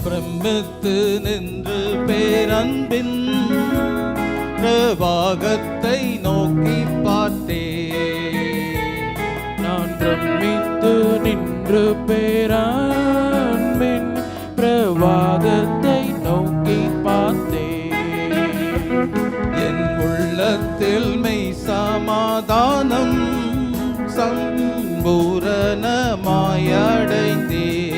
பிரமித்து நின்று பேரன்பின் பிரவாகத்தை நோக்கி பார்த்தேன். நான் பிரமித்து நின்று பேரன்பின் பிரவாகத்தை நோக்கி பார்த்தேன். என் உள்ளத்தில் மெய் சமாதானம் சம்பூரணமாயடைந்தேன்.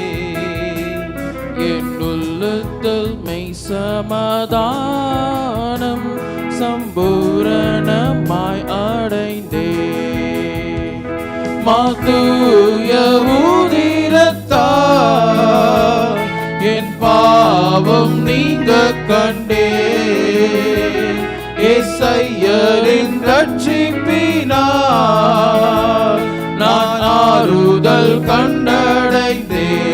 என் உள்ளத்தில் மெய் சமாதானம் சம்பூரணமாய் அடைந்தேன். மாதூய உதிரத்தால் என் பாவம் நீங்க கண்டேன். இயேசுவின் ரட்சிப்பினால் நான் ஆறுதல் கண்டடைந்தேன்.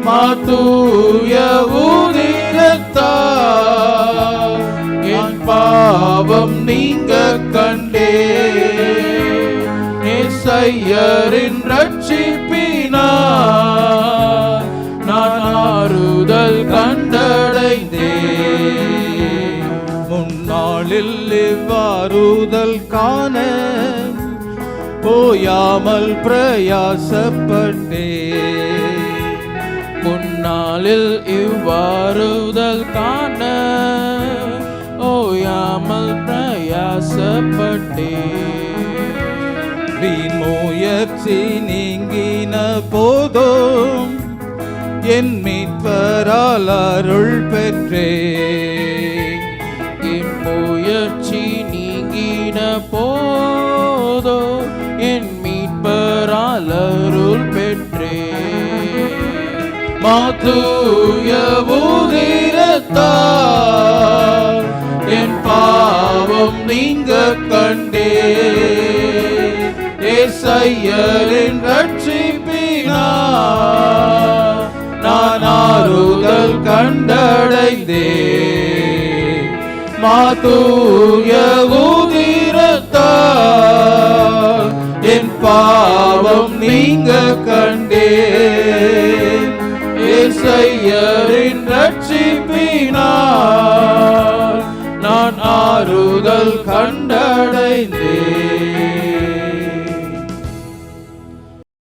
மாதூய உதிரத்தால் என் பாவம் நீங்க கண்டேன். இயேசுவின் ரட்சிப்பினால் நான் ஆறுதல் கண்டடைந்தேன். முன்னாளில் இவ்வாறுதல் காண ஓயாமல் பிரயாசப்பட்டேன். முன்னாளில் இவ்வாறுதல் காண ஓயாமல் பிரயாசப்பட்டேன். வீண் முயற்சி நீங்கின போதும் என் மீட்பரால் அருள் பெற்றேன். என் முயற்சி நீங்கின போதோ என் மீட்பரால் அருள் பெற்றேன். மாதூய உதிரத்தால் என் பாவம் நீங்க கண்டேன். இயேசுவின் ரட்சிப்பினால் நான் ஆறுதல் கண்டடைந்தேன். மாதூய உதிரத்தால் என் பாவம் நீங்க கண்டேன்.